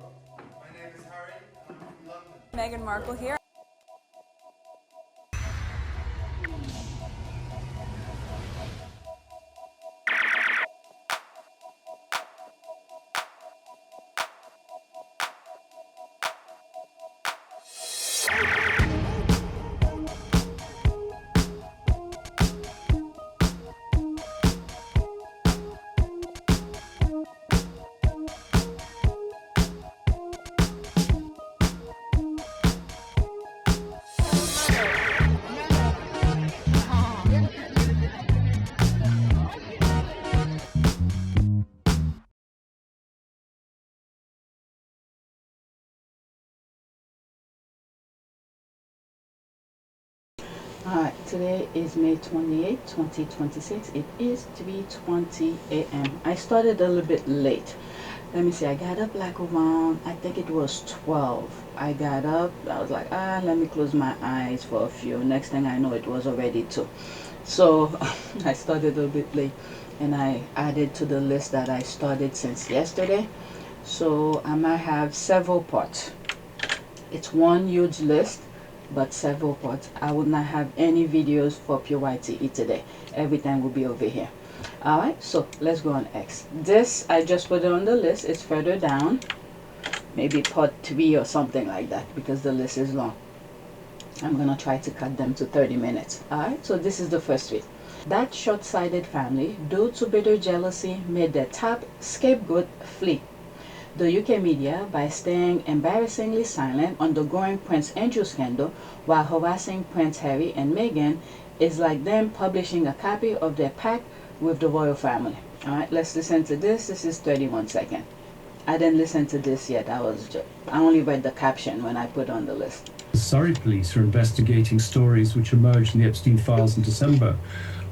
My name is Harry, and I'm from London. Meghan Markle here. Alright, today is May 28, 2026. It is 3:20 a.m. I started a little bit late. Let me see, I got up like around, I think it was 12. I got up, I was like, let me close my eyes for a few. Next thing I know, it was already 2. So I started a little bit late, and I added to the list that I started since yesterday. So I might have several parts. It's one huge list, but several parts. I would not have any videos for PYTE today. Everything will be over here. Alright, so let's go on X. This, I just put it on the list. It's further down. Maybe part 3 or something like that, because the list is long. I'm going to try to cut them to 30 minutes. Alright, so this is the first tweet. That short-sighted family, due to bitter jealousy, made their top scapegoat flee. The UK media, by staying embarrassingly silent on the growing Prince Andrew scandal while harassing Prince Harry and Meghan, is like them publishing a copy of their pact with the royal family. Alright, let's listen to this. This is 31 seconds. I didn't listen to this yet. I only read the caption when I put on the list. Surrey police are investigating stories which emerged in the Epstein files in December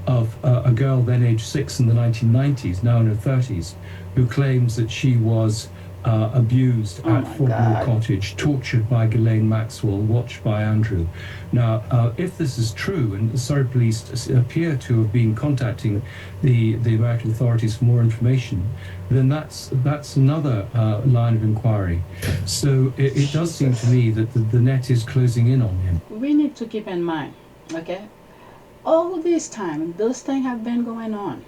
of a girl then aged 6 in the 1990s, now in her 30s, who claims that she was abused at Frogmore Cottage, tortured by Ghislaine Maxwell, watched by Andrew. Now, if this is true, and the Surrey police appear to have been contacting the American authorities for more information, then that's another line of inquiry. So it does seem to me that the net is closing in on him. We need to keep in mind, okay, all this time, those things have been going on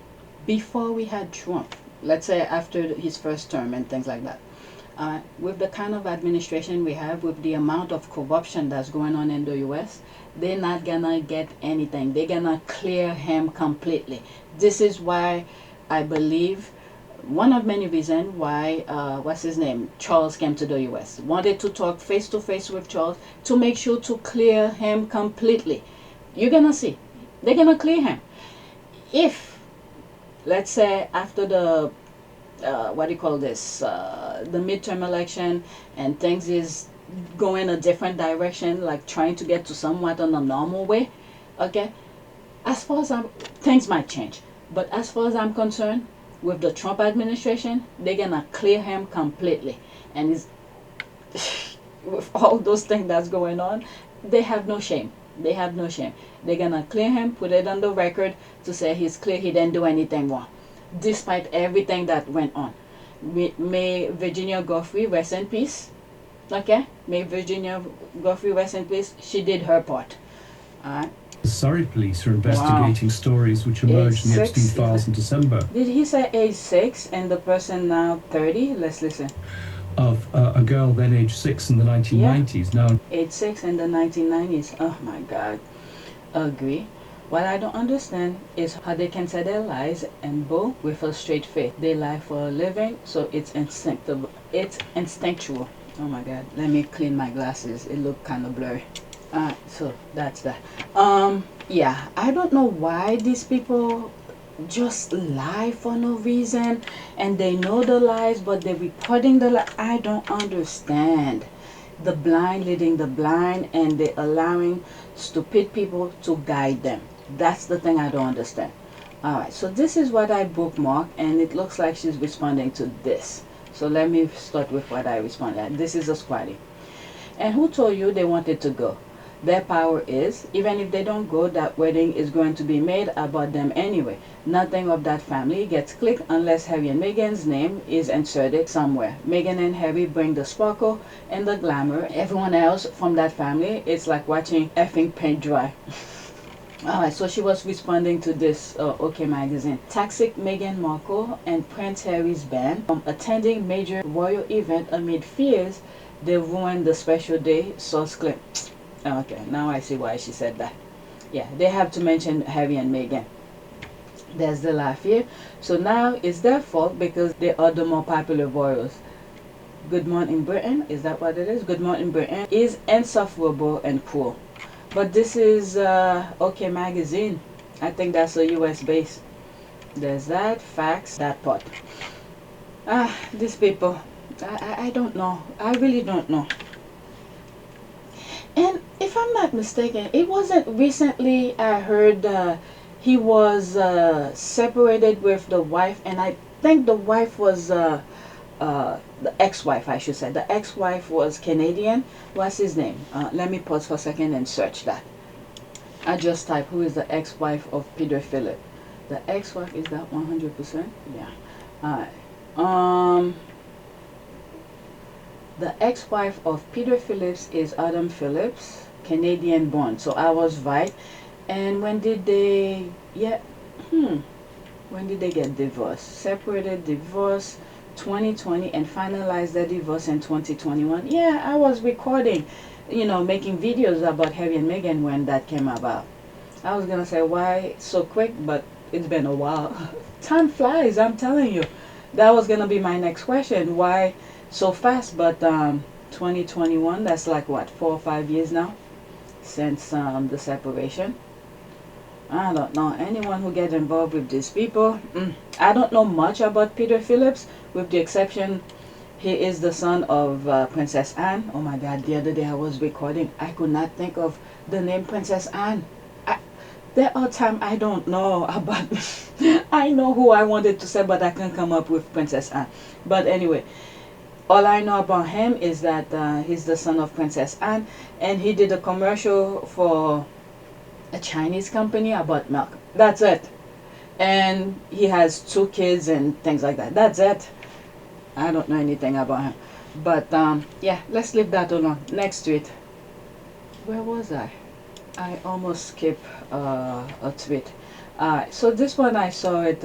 before we had Trump. Let's say after his first term and things like that. With the kind of administration we have, with the amount of corruption that's going on in the US, they're not gonna get anything. They're gonna clear him completely. This is why I believe one of many reasons why what's his name, Charles, came to the US. Wanted to talk face to face with Charles to make sure to clear him completely. You're gonna see, they're gonna clear him. If, let's say, after the what do you call this, the midterm election, and things is going a different direction, like trying to get to somewhat on a normal way, okay, as far as things might change, but as far as I'm concerned, with the Trump administration, they're gonna clear him completely. And he's with all those things that's going on, they have no shame. They have no shame. They're gonna clear him, put it on the record to say he's clear, he didn't do anything wrong, despite everything that went on. May Virginia Giuffre rest in peace. Okay? May Virginia Giuffre rest in peace. She did her part. Alright? The Surrey police are investigating stories which emerged in the Epstein files in December. Did he say age 6 and the person now 30? Let's listen. Of a girl then aged 6 in the 1990s, now age 6 in the 1990s. Oh my God. Agree. What I don't understand is how they can say their lies and go with a straight face. They lie for a living, so it's instinctive. It's instinctual. Oh my God. Let me clean my glasses. It look kind of blurry. Alright, so that's that. Yeah, I don't know why these people just lie for no reason, and they know the lies, but they're reporting the lie. I don't understand. The blind leading the blind, and they're allowing stupid people to guide them. That's the thing I don't understand. Alright, so this is what I bookmarked, and it looks like she's responding to this. So let me start with what I responded. This is a squatty. And who told you they wanted to go? their power is. Even if they don't go, that wedding is going to be made about them anyway. Nothing of that family gets clicked unless Harry and Meghan's name is inserted somewhere. Meghan and Harry bring the sparkle and the glamour. Everyone else from that family, it's like watching effing paint dry. Alright, so she was responding to this OK magazine. Toxic Meghan Markle and Prince Harry's ban from attending major royal event amid fears they ruined the special day, source clip. Okay, now I see why she said that. Yeah, they have to mention Harry and Meghan. There's the laugh here. So now it's their fault because they are the more popular royals. Good Morning Britain, is that what it is? Good Morning Britain is insufferable and cruel. But this is OK magazine. I think that's a US base. There's that, facts, that part. These people, I don't know. I really don't know. And if I'm not mistaken, it wasn't recently I heard he was separated with the wife, and I think the wife was the ex-wife, I should say. The ex-wife was Canadian. What's his name? Let me pause for a second and search that. I just type who is the ex-wife of Peter Philip. The ex-wife, is that 100%? Yeah. The ex-wife of Peter Phillips is Adam Phillips, Canadian born. So I was right. And when did they, when did they get divorced? Separated, divorced, 2020, and finalized their divorce in 2021. Yeah, I was recording, making videos about Harry and Meghan when that came about. I was gonna say why so quick, but it's been a while. Time flies, I'm telling you. That was gonna be my next question. Why so fast? But 2021, that's like what, 4 or 5 years now since the separation. I don't know anyone who gets involved with these people. I don't know much about Peter Phillips, with the exception he is the son of Princess Anne. Oh my God, the other day I was recording, I could not think of the name Princess Anne. There are times I don't know about I know who I wanted to say, but I can't come up with Princess Anne. But anyway, all I know about him is that he's the son of Princess Anne, and he did a commercial for a Chinese company about milk. That's it. And he has 2 kids and things like that. That's it. I don't know anything about him. But yeah, let's leave that alone. Next tweet. Where was I? I almost skipped a tweet. So this one I saw it,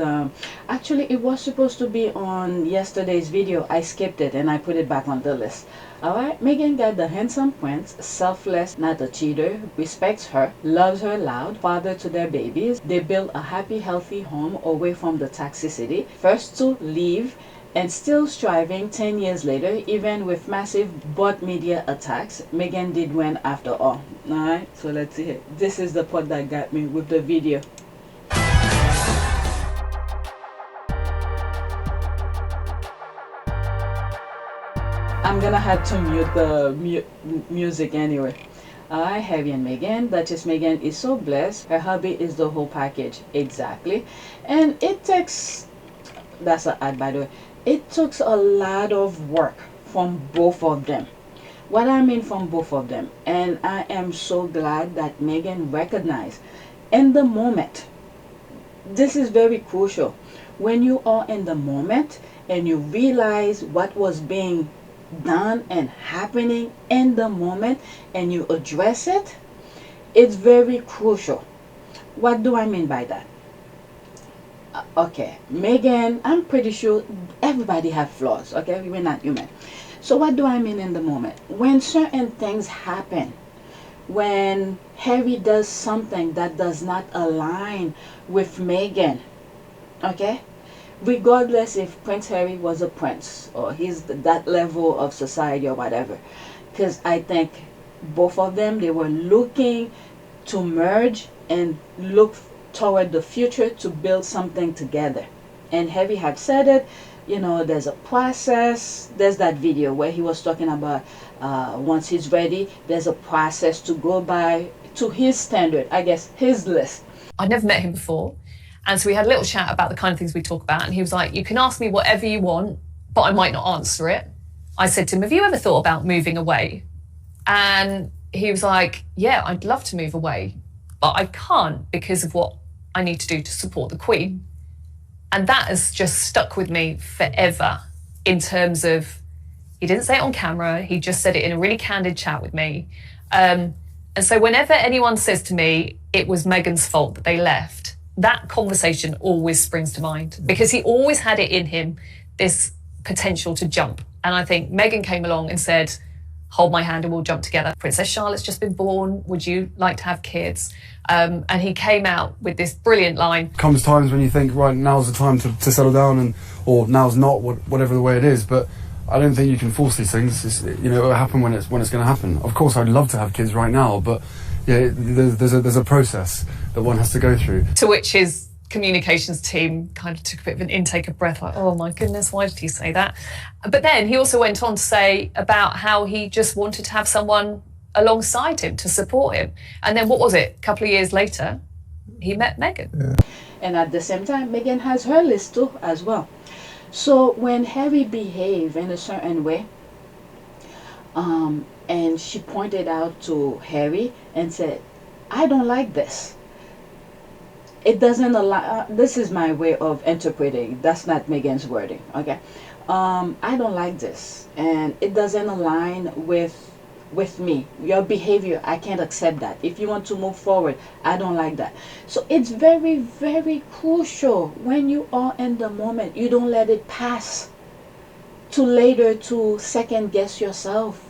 actually it was supposed to be on yesterday's video. I skipped it and I put it back on the list. Alright, Meghan got the handsome prince, selfless, not a cheater, respects her, loves her loud, father to their babies. They build a happy, healthy home away from the toxicity. First to leave and still striving 10 years later, even with massive bot media attacks. Meghan did win after all. Alright, so let's see it. This is the part that got me with the video. I'm gonna have to mute the music anyway. Harry and Meghan. Duchess Meghan is so blessed. Her hubby is the whole package. Exactly. And it takes, that's an ad by the way, it took a lot of work from both of them. What I mean from both of them. And I am so glad that Meghan recognized in the moment. This is very crucial. When you are in the moment and you realize what was being done and happening in the moment and you address it, it's very crucial. What do I mean by that? Okay, Meghan, I'm pretty sure everybody have flaws, okay? We're not human. So what do I mean in the moment? When certain things happen, when Harry does something that does not align with Meghan, okay? Regardless if Prince Harry was a prince or he's that level of society or whatever, because I think both of them, they were looking to merge and look toward the future to build something together. And Harry have said it, there's a process. There's that video where he was talking about once he's ready, there's a process to go by to his standard, I guess his list. I'd never met him before. And so we had a little chat about the kind of things we talk about. And he was like, you can ask me whatever you want, but I might not answer it. I said to him, have you ever thought about moving away? And he was like, yeah, I'd love to move away, but I can't because of what I need to do to support the Queen. And that has just stuck with me forever in terms of, he didn't say it on camera, he just said it in a really candid chat with me. And so whenever anyone says to me, it was Meghan's fault that they left, that conversation always springs to mind, because he always had it in him, this potential to jump. And I think Meghan came along and said, hold my hand and we'll jump together. Princess Charlotte's just been born. Would you like to have kids? And he came out with this brilliant line. Comes times when you think, right, now's the time to settle down, or now's not, whatever the way it is. But I don't think you can force these things. It'll happen when it's going to happen. Of course, I'd love to have kids right now, but yeah, there's a process that one has to go through. To which his communications team kind of took a bit of an intake of breath, like, oh my goodness, why did he say that? But then he also went on to say about how he just wanted to have someone alongside him to support him. And then what was it? A couple of years later, he met Meghan. Yeah. And at the same time, Meghan has her list too as well. So when Harry behaved in a certain way, and she pointed out to Harry and said, I don't like this. It doesn't allow, this is my way of interpreting, that's not Meghan's wording, okay? I don't like this, and it doesn't align with me. Your behavior, I can't accept that. If you want to move forward, I don't like that. So it's very, very crucial when you are in the moment, you don't let it pass to later to second guess yourself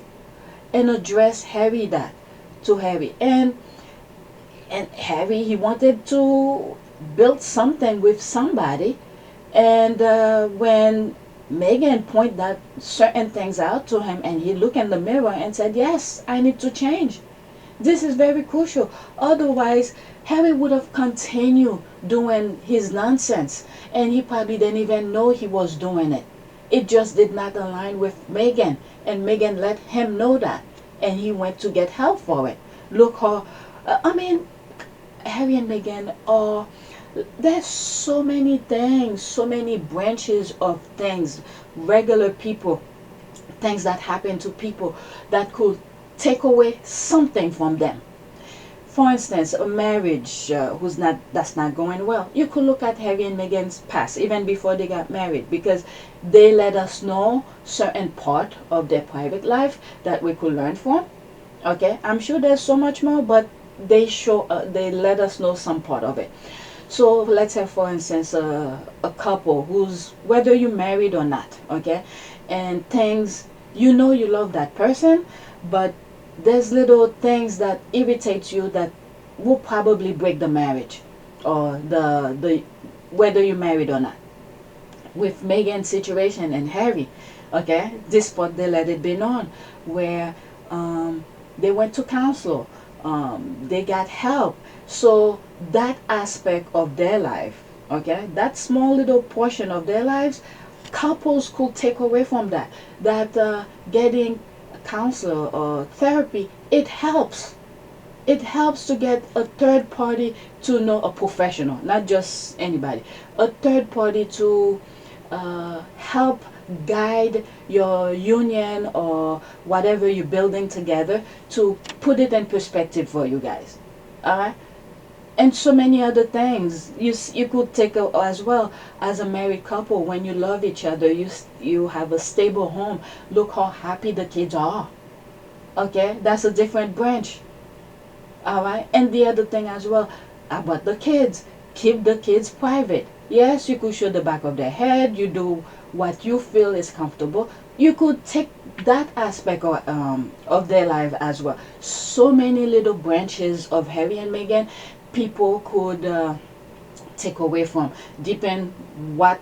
and address Harry that to Harry. And Harry, he wanted to build something with somebody, and when Meghan pointed that certain things out to him, and he looked in the mirror and said, yes, I need to change. This is very crucial. Otherwise, Harry would have continued doing his nonsense, and he probably didn't even know he was doing it. It just did not align with Meghan, and Meghan let him know that, and he went to get help for it. Look how, Harry and Meghan are, there's so many things, so many branches of things, regular people, things that happen to people that could take away something from them. For instance, a marriage that's not going well. You could look at Harry and Meghan's past, even before they got married, because they let us know certain part of their private life that we could learn from. Okay, I'm sure there's so much more, but they they let us know some part of it. So let's say, for instance, a couple who's, whether you're married or not, okay, and things, you know you love that person, but there's little things that irritates you that will probably break the marriage, or the whether you're married or not. With Meghan's situation and Harry, okay, this part they let it be known, where they went to counselor, they got help. So that aspect of their life, okay, that small little portion of their lives, couples could take away from that. That getting a counselor or therapy, it helps. It helps to get a third party to know, a professional, not just anybody, a third party to help guide your union or whatever you're building together, to put it in perspective for you guys. All right. And so many other things you could take as well as a married couple. When you love each other, you have a stable home. Look how happy the kids are. Okay, that's a different branch. All right, and the other thing as well about the kids, keep the kids private. Yes, you could show the back of their head. You do what you feel is comfortable. You could take that aspect of their life as well. So many little branches of Harry and Meghan people could take away from, depend what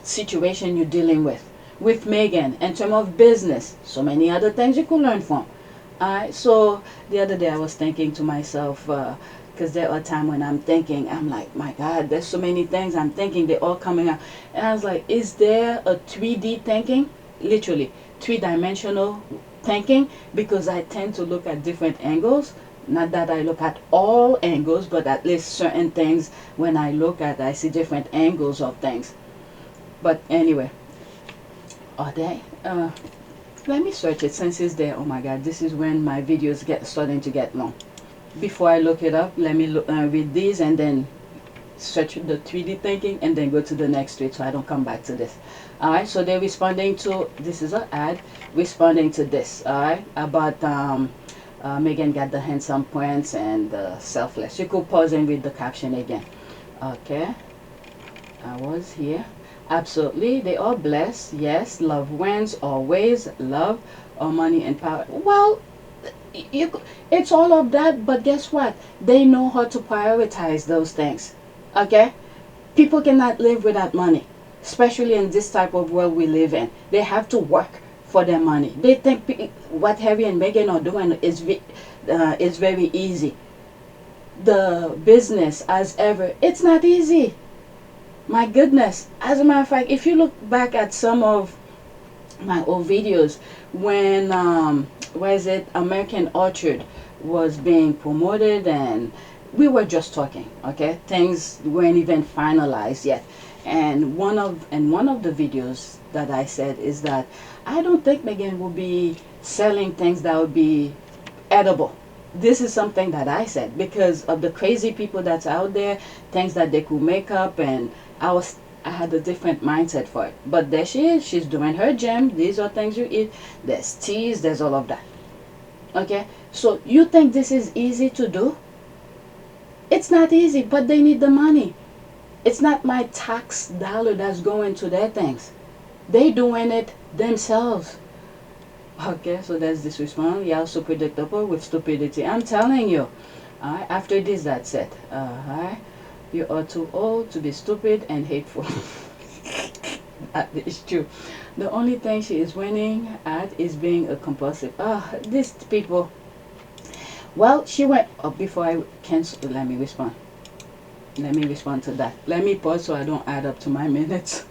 situation you're dealing with. With Meghan, in terms of business, so many other things you could learn from. Alright, so the other day I was thinking to myself, because there are times when I'm thinking, I'm like, my God, there's so many things I'm thinking, they're all coming out. And I was like, is there a 3D thinking? Literally, 3-dimensional thinking? Because I tend to look at different angles. Not that I look at all angles, but at least certain things, when I look at, I see different angles of things. But anyway, are they? Let me search it since it's there. Oh my God, this is when my videos starting to get long. Before I look it up, let me read these and then search the 3D thinking and then go to the next tweet so I don't come back to this. Alright, so they're responding to, this is an ad, responding to this, alright, about Meghan got the handsome prince and selfless. You could pause and read the caption again. Okay, I was here. Absolutely, they are blessed. Yes, love wins always. Love or money and power. Well, it's all of that, but guess what? They know how to prioritize those things. Okay, people cannot live without money, especially in this type of world we live in. They have to work for their money. They think what Harry and Meghan are doing is very easy. The business, as ever, it's not easy. My goodness. As a matter of fact, if you look back at some of my old videos when American Orchard was being promoted and we were just talking, okay? Things weren't even finalized yet. And one of the videos that I said is that I don't think Meghan will be selling things that would be edible. This is something that I said because of the crazy people that's out there, things that they could make up, and I had a different mindset for it. But there she is, she's doing her gym. These are things you eat. There's teas, there's all of that. Okay, so you think this is easy to do? It's not easy, but they need the money. It's not my tax dollar that's going to their things. They doing it themselves. Okay, so that's this response. You're so predictable with stupidity. I'm telling you. After this, that's it. You are too old to be stupid and hateful. That is true. The only thing she is winning at is being a compulsive. These people. Well, she went. Before I cancel, let me respond. Let me respond to that. Let me pause so I don't add up to my minutes.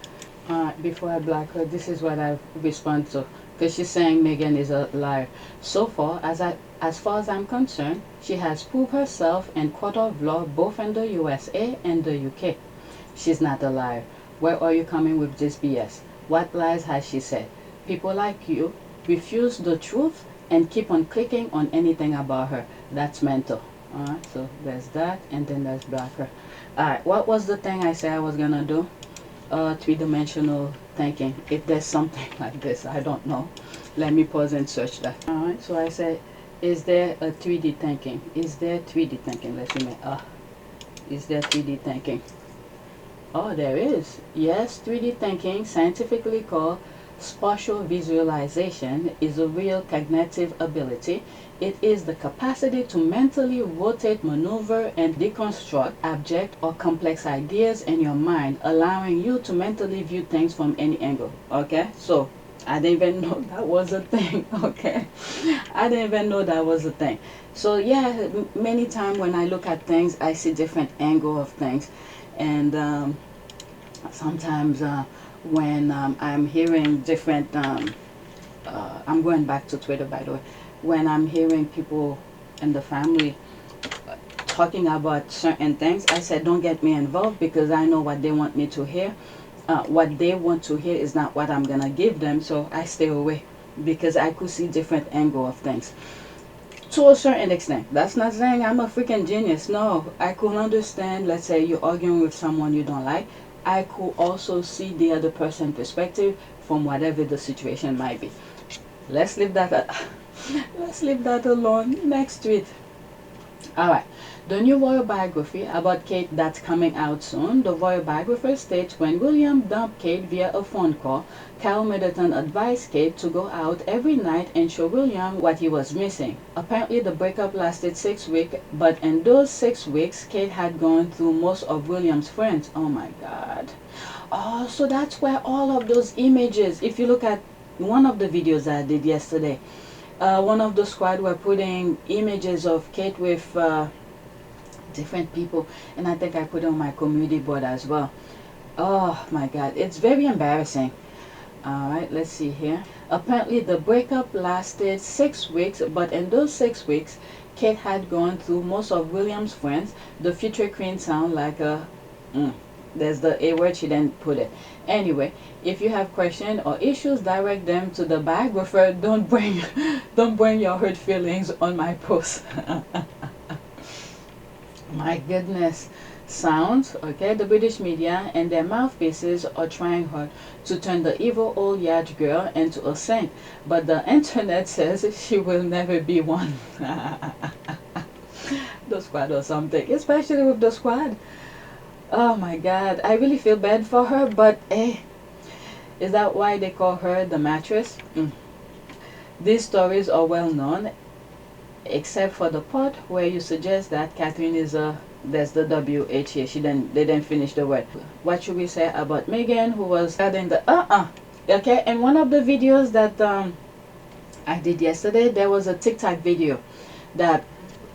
Before I block her, this is what I respond to. Because she's saying Meghan is a liar. So far, as far as I'm concerned, she has proved herself in court of law both in the USA and the UK. She's not a liar. Where are you coming with this BS? What lies has she said? People like you refuse the truth and keep on clicking on anything about her. That's mental. Alright, so there's that, and then there's block her. Alright, what was the thing I said I was gonna do? Three-dimensional thinking. If there's something like this, I don't know. Let me pause and search that. Alright, so I said, is there a 3D thinking? Is there 3D thinking? Let's see. Is there 3D thinking? Oh, there is. Yes, 3D thinking, scientifically called spatial visualization, is a real cognitive ability. It is the capacity to mentally rotate, maneuver, and deconstruct abstract or complex ideas in your mind, allowing you to mentally view things from any angle. Okay, so I didn't even know that was a thing. Okay, I didn't even know that was a thing. So yeah, many times when I look at things, I see different angle of things, and sometimes when I'm hearing different, I'm going back to Twitter, by the way. When I'm hearing people in the family talking about certain things, I said, don't get me involved because I know what they want me to hear. What they want to hear is not what I'm going to give them, so I stay away because I could see different angle of things. To a certain extent. That's not saying I'm a freaking genius. No, I could understand, let's say you're arguing with someone you don't like. I could also see the other person's perspective from whatever the situation might be. Let's leave that alone. Next tweet. Alright. The new royal biography about Kate that's coming out soon. The royal biographer states when William dumped Kate via a phone call, Carol Middleton advised Kate to go out every night and show William what he was missing. Apparently the breakup lasted 6 weeks, but in those 6 weeks, Kate had gone through most of William's friends. Oh my God. Oh, so that's where all of those images, if you look at one of the videos I did yesterday, one of the squad were putting images of Kate with different people, and I think I put it on my community board as well. Oh my God, it's very embarrassing. Alright, let's see here. Apparently the breakup lasted 6 weeks, but in those 6 weeks, Kate had gone through most of William's friends. The future queen sound like a There's the A word, she didn't put it. Anyway, if you have questions or issues, direct them to the biographer. Don't bring don't bring your hurt feelings on my post. My goodness. Sounds, okay, the British media and their mouthpieces are trying hard to turn the evil old yacht girl into a saint, but the internet says she will never be one. The squad or something, especially with the squad. Oh my god, I really feel bad for her, but is that why they call her the mattress? These stories are well known, except for the part where you suggest that Catherine is a, there's the WH here, they didn't finish the word. What should we say about Meghan, who was in the okay, in one of the videos that I did yesterday, there was a TikTok video that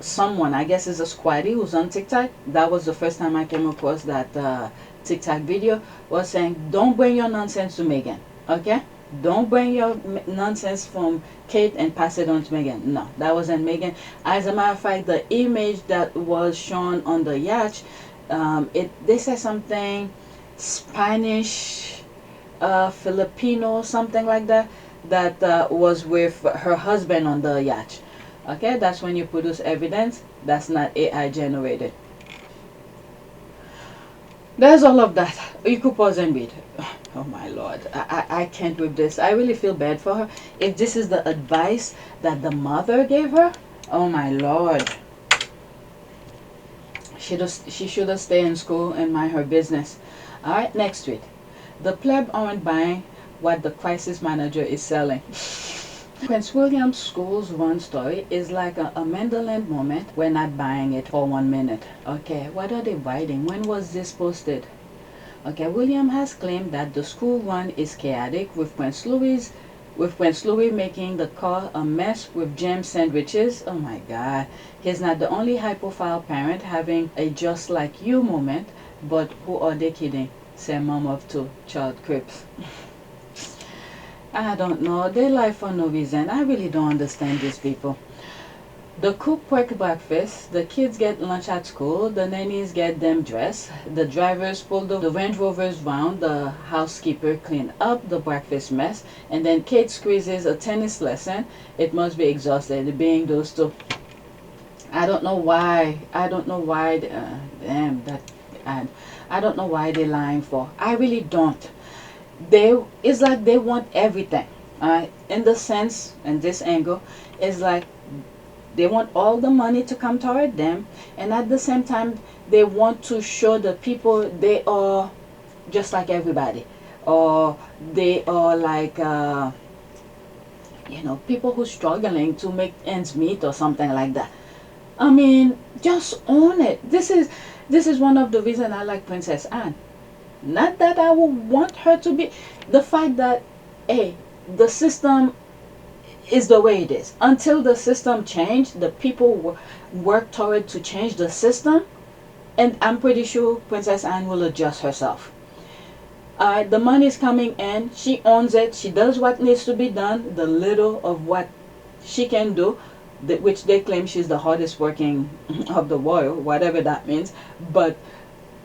someone, I guess is a squatty who's on TikTok, that was the first time I came across that TikTok video, was saying, don't bring your nonsense to Meghan, okay? Don't bring your nonsense from Kate and pass it on to Meghan. No, that wasn't Meghan. As a matter of fact, the image that was shown on the yacht, they said something Spanish, Filipino, something like that, that was with her husband on the yacht. Okay, that's when you produce evidence. That's not AI generated. There's all of that. You could pause and read. Oh my lord, I can't with this. I really feel bad for her. If this is the advice that the mother gave her, oh my lord, she should have stayed in school and mind her business. All right, next tweet. The pleb aren't buying what the crisis manager is selling. Prince William's school's run story is like a Mandela moment. We're not buying it for 1 minute. Okay, what are they writing? When was this posted? Okay, William has claimed that the school run is chaotic, with Prince Louis making the car a mess with jam sandwiches. Oh my god. He's not the only high-profile parent having a just like you moment, but who are they kidding? Say mom of two child crips. I don't know. They lie for no reason. I really don't understand these people. The cook work breakfast, the kids get lunch at school, the nannies get them dressed, the drivers pull the Range Rovers round, the housekeeper clean up the breakfast mess, and then Kate squeezes a tennis lesson. It must be exhausted being those two. I don't know why. I don't know why. Damn that. And I don't know why they're lying for. I really don't. It's like they want everything. In the sense, in this angle, it's like they want all the money to come toward them, and at the same time they want to show the people they are just like everybody, or they are like people who are struggling to make ends meet or something like that. I mean, just own it. This is one of the reasons I like Princess Anne. Not that I would want her to be, the fact that the system is the way it is. Until the system changed, the people work toward to change the system, and I'm pretty sure Princess Anne will adjust herself. The money is coming in, she owns it, she does what needs to be done, the little of what she can do, which they claim she's the hardest working of the royal, whatever that means, but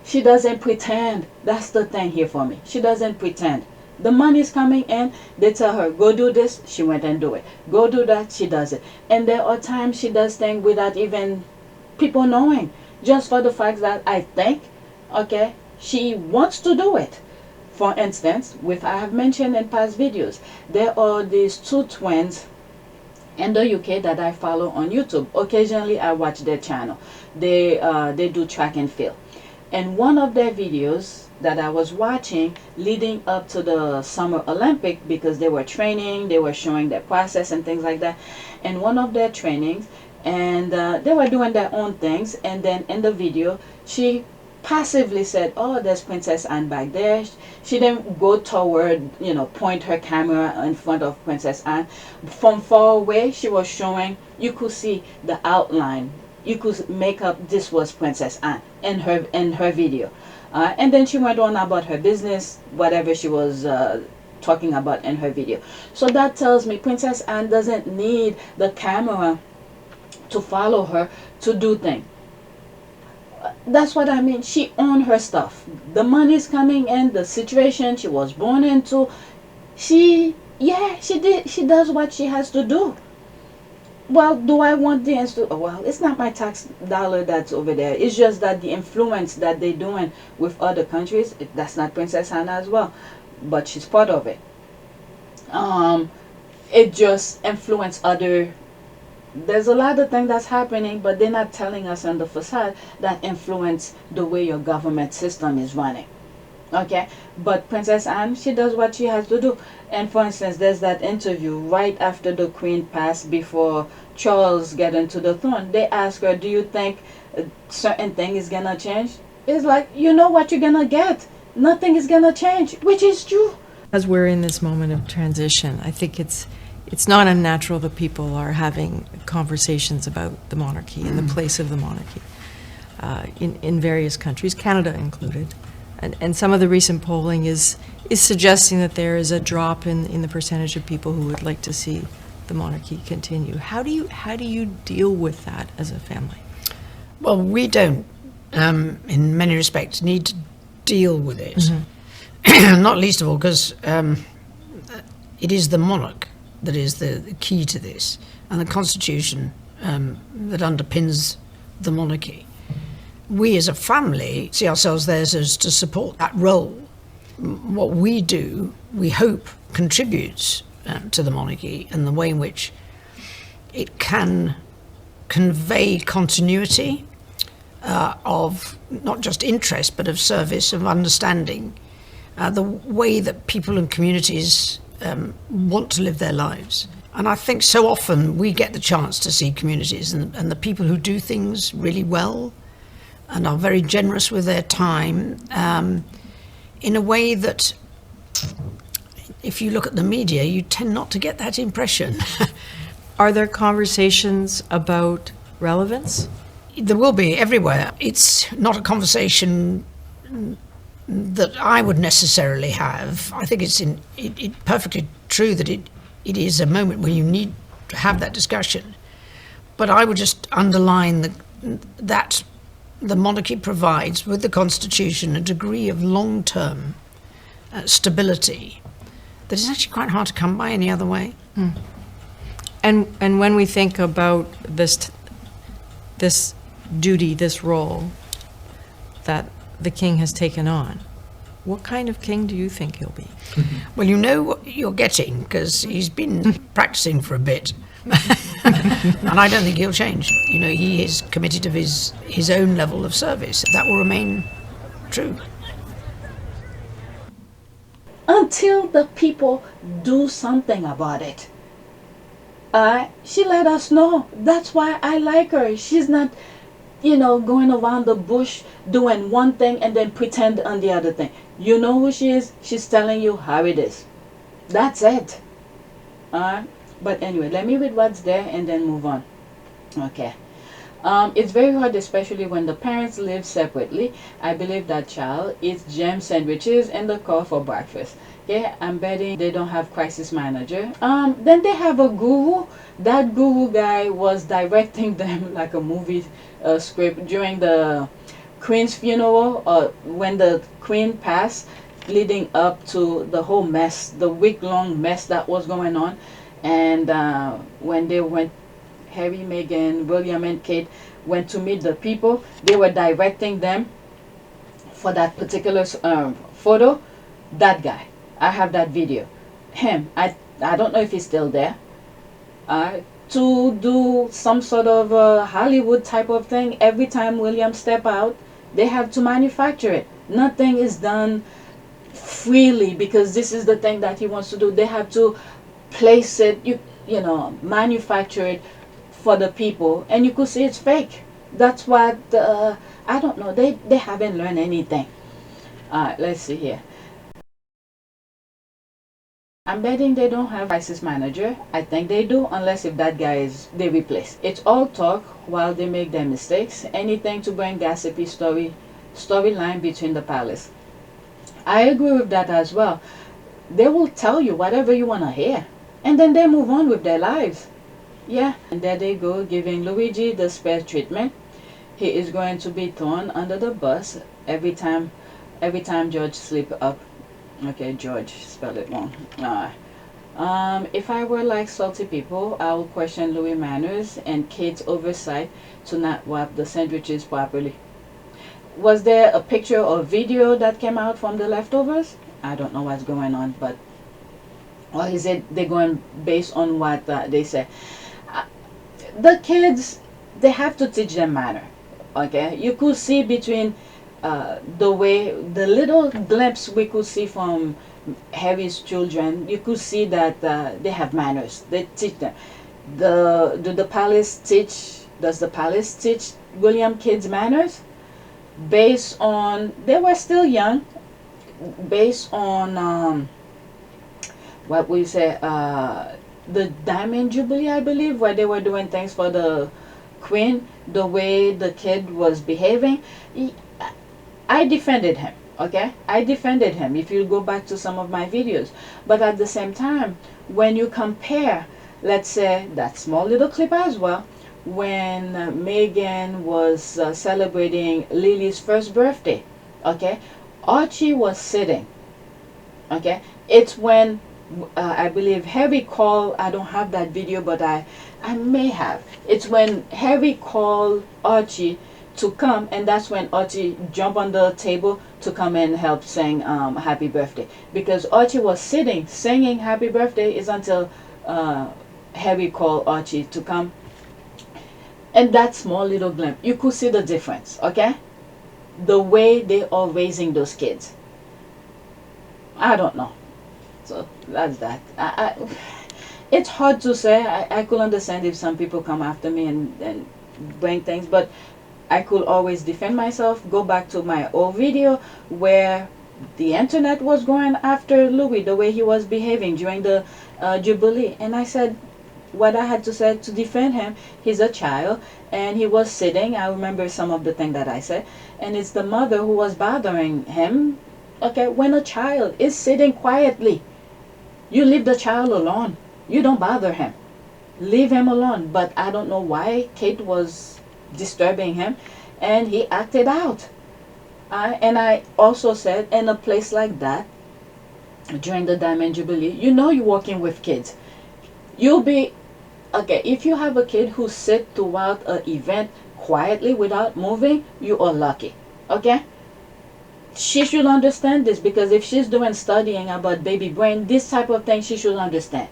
she doesn't pretend. That's the thing here for me. She doesn't pretend. The money is coming in, they tell her, go do this, she went and do it. Go do that, she does it. And there are times she does things without even people knowing. Just for the fact that I think, okay, she wants to do it. For instance, I have mentioned in past videos, there are these two twins in the UK that I follow on YouTube. Occasionally I watch their channel. They do track and field. And one of their videos that I was watching leading up to the Summer Olympic, because they were training, they were showing their process and things like that. And one of their trainings, and they were doing their own things, and then in the video she passively said, oh, there's Princess Anne back there. She didn't go toward, point her camera in front of Princess Anne. From far away she was showing, you could see the outline, you could make up this was Princess Anne in her video. And then she went on about her business, whatever she was talking about in her video. So that tells me Princess Anne doesn't need the camera to follow her to do things. That's what I mean. She owned her stuff. The money's coming in, the situation she was born into. She does what she has to do. Well, do I want the well, it's not my tax dollar that's over there. It's just that the influence that they're doing with other countries, that's not Princess Anna as well, but she's part of it. It just influence other. There's a lot of things that's happening, but they're not telling us on the facade that influence the way your government system is running. Okay, but Princess Anne, she does what she has to do. And for instance, there's that interview right after the Queen passed, before Charles get into the throne. They ask her, do you think certain thing is gonna change? It's like, you know what you're gonna get. Nothing is gonna change, which is true. As we're in this moment of transition, I think it's not unnatural that people are having conversations about the monarchy and the place of the monarchy in various countries, Canada included. And some of the recent polling is suggesting that there is a drop in the percentage of people who would like to see the monarchy continue. How do you deal with that as a family? Well, we don't, in many respects, need to deal with it. Mm-hmm. Not least of all because it is the monarch that is the key to this, and the Constitution that underpins the monarchy. We as a family see ourselves there as to support that role. What we do, we hope, contributes to the monarchy and the way in which it can convey continuity of not just interest, but of service, of understanding, the way that people and communities want to live their lives. And I think so often we get the chance to see communities and the people who do things really well and are very generous with their time in a way that, if you look at the media, you tend not to get that impression. Are there conversations about relevance? There will be everywhere. It's not a conversation that I would necessarily have. I think it's perfectly true that it is a moment when you need to have that discussion. But I would just underline that the monarchy provides, with the Constitution, a degree of long-term stability that is actually quite hard to come by any other way. Mm. And when we think about this duty, this role that the king has taken on, what kind of king do you think he'll be? Well, you know what you're getting, because he's been practicing for a bit. And I don't think he'll change. You know, he is committed of his own level of service. That will remain true. Until the people do something about it. She let us know. That's why I like her. She's not, going around the bush doing one thing and then pretend on the other thing. You know who she is? She's telling you how it is. That's it. But anyway, let me read what's there and then move on. Okay. It's very hard, especially when the parents live separately. I believe that child eats jam sandwiches in the car for breakfast. Okay, I'm betting they don't have crisis manager. Then they have a guru. That guru guy was directing them like a movie script during the Queen's funeral, when the Queen passed, leading up to the whole mess, the week-long mess that was going on. And when they went, Harry, Meghan, William, and Kate went to meet the people, they were directing them for that particular photo. That guy, I have that video. Him, I don't know if he's still there. To do some sort of Hollywood type of thing, every time William step out, they have to manufacture it. Nothing is done freely because this is the thing that he wants to do. They have to place it, manufacture it for the people, and you could see it's fake. That's what I don't know. They haven't learned anything. Let's see here. I'm betting they don't have crisis manager. I think they do, unless if that guy they replace. It's all talk while they make their mistakes. Anything to bring gossipy storyline between the palace. I agree with that as well. They will tell you whatever you want to hear, and then they move on with their lives. Yeah, and there they go, giving Luigi the spare treatment. he is going to be thrown under the bus every time George slip up. Okay, George, spell it wrong. If I were like salty people, I would question Louis' manners and Kate's oversight to not wrap the sandwiches properly. Was there a picture or video that came out from the leftovers? I don't know what's going on, but or is it they're going based on what they say? The kids, they have to teach them manner. Okay, you could see between the way the little glimpse we could see from Harry's children, you could see that they have manners. They teach them. Does the palace teach William kids manners? Based on they were still young. Based on what we say, the Diamond Jubilee, I believe, where they were doing things for the Queen, the way the kid was behaving, I defended him. Okay, I defended him. If you go back to some of my videos, but at the same time, when you compare, let's say that small little clip as well, when Meghan was celebrating Lily's first birthday, okay, Archie was sitting. Okay, it's when I believe Harry called. I don't have that video, but I may have. It's when Harry called Archie to come, and that's when Archie jumped on the table to come and help sing happy birthday, because Archie was sitting singing happy birthday is until Harry called Archie to come. And that small little glimpse, you could see the difference. Okay, the way they are raising those kids, I don't know. So that's that. It's hard to say. I could understand if some people come after me and bring things, but I could always defend myself. Go back to my old video where the internet was going after Louis, the way he was behaving during the Jubilee. And I said what I had to say to defend him. He's a child and he was sitting. I remember some of the things that I said. And it's the mother who was bothering him. Okay, when a child is sitting quietly, you leave the child alone. You don't bother him. Leave him alone. But I don't know why Kate was disturbing him, and he acted out. And I also said, in a place like that, during the Diamond Jubilee, you know you're working with kids. You'll be, okay, if you have a kid who sit throughout an event quietly without moving, you are lucky. Okay? She should understand this, because if she's doing studying about baby brain, this type of thing she should understand.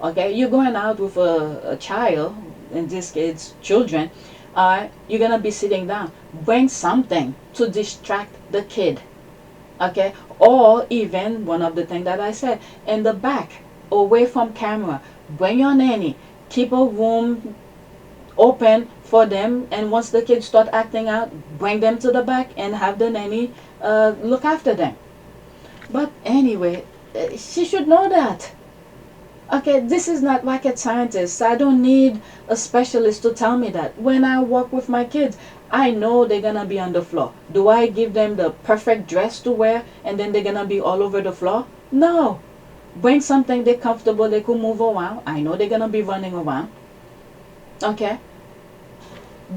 Okay, you're going out with a child, in this case children, you're gonna be sitting down. Bring something to distract the kid. Okay, or even one of the things that I said, in the back, away from camera, bring your nanny. Keep a room open for them, and once the kids start acting out, bring them to the back and have the nanny look after them. But anyway, she should know that. Okay, this is not rocket scientist. I don't need a specialist to tell me that. When I work with my kids, I know they're gonna be on the floor. Do I give them the perfect dress to wear and then they're gonna be all over the floor? No. Bring something they're comfortable, they could move around. I know they're gonna be running around. Okay?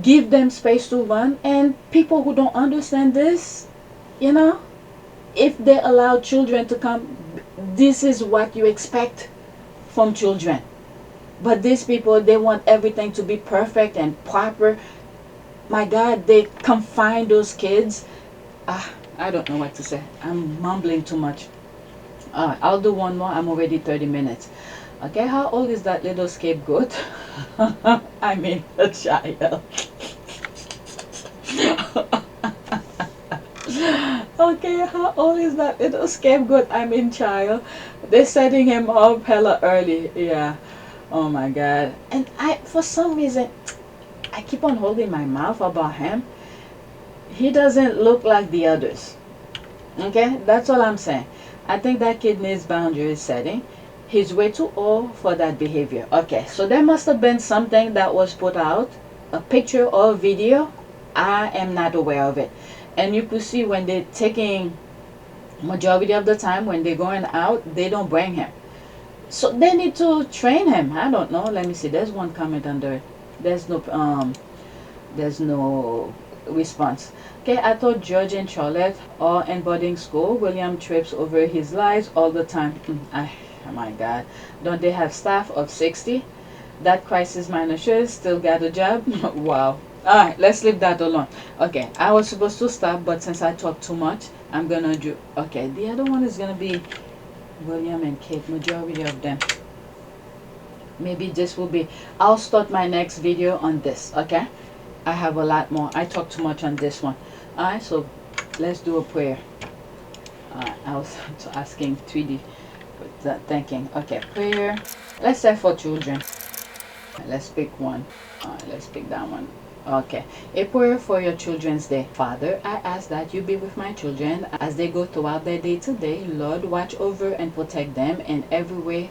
Give them space to run. And people who don't understand this, you know, if they allow children to come, this is what you expect from children. But these people, they want everything to be perfect and proper. My God, they confine those kids. I don't know what to say. I'm mumbling too much. I'll do one more. I'm already 30 minutes. Okay, how old is that little scapegoat? I mean, a child. Okay, how old is that little scapegoat? I mean, child. They're setting him up hella early. Yeah. Oh my God. And for some reason, I keep on holding my mouth about him. He doesn't look like the others. Okay, that's all I'm saying. I think that kid needs boundary setting. He's way too old for that behavior. Okay, so there must have been something that was put out, a picture or a video. I am not aware of it. And you could see when they're taking, majority of the time when they're going out, they don't bring him. So they need to train him. I don't know. Let me see. There's one comment under it. There's no response. Okay, I thought George and Charlotte are in boarding school. William trips over his lies all the time. Oh my God. Don't they have staff of 60? That crisis manager still got a job? Wow. Alright, let's leave that alone. Okay, I was supposed to stop, but since I talked too much, I'm gonna do. Okay, the other one is gonna be William and Kate, majority of them. Maybe this will be. I'll start my next video on this, okay? I have a lot more. I talked too much on this one. Alright, so let's do a prayer. I was asking 3D, thinking. Okay, prayer. Let's say for children. Let's pick one. Let's pick that one. Okay, a prayer for your children's day. Father, I ask that you be with my children as they go throughout their day to day. Lord, watch over and protect them in everywhere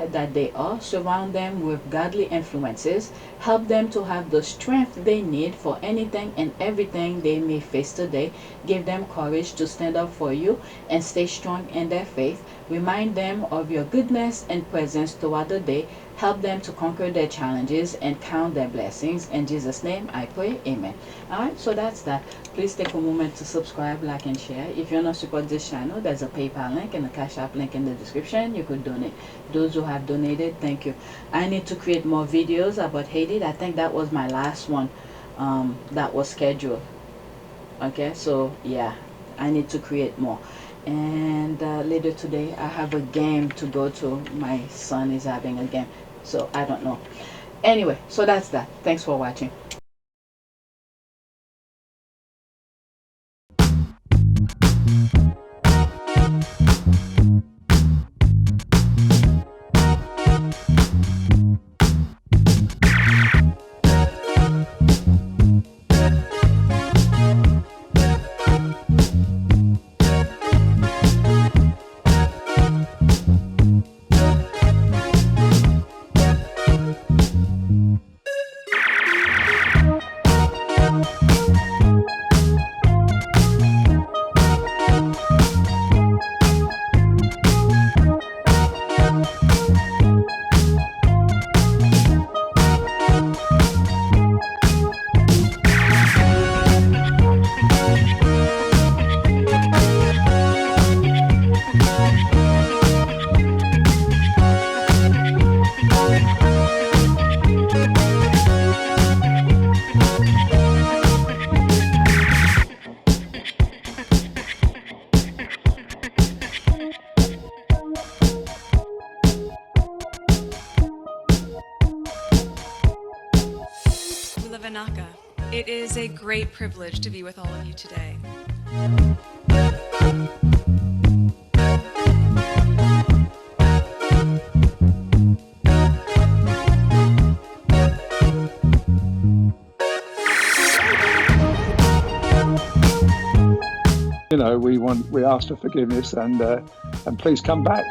that they are. Surround them with godly influences. Help them to have the strength they need for anything and everything they may face today. Give them courage to stand up for you and stay strong in their faith. Remind them of your goodness and presence throughout the day. Help them to conquer their challenges and count their blessings. In Jesus' name I pray, amen. Alright, so that's that. Please take a moment to subscribe, like, and share. If you want to support this channel, there's a PayPal link and a Cash App link in the description. You could donate. Those who have donated, thank you. I need to create more videos about Haiti. I think that was my last one that was scheduled. Okay, so yeah, I need to create more. And later today I have a game to go to. My son is having a game, so I don't know. Anyway, so that's that. Thanks for watching. Lavanaka. It is a great privilege to be with all of you today. You know, we ask for forgiveness and please come back.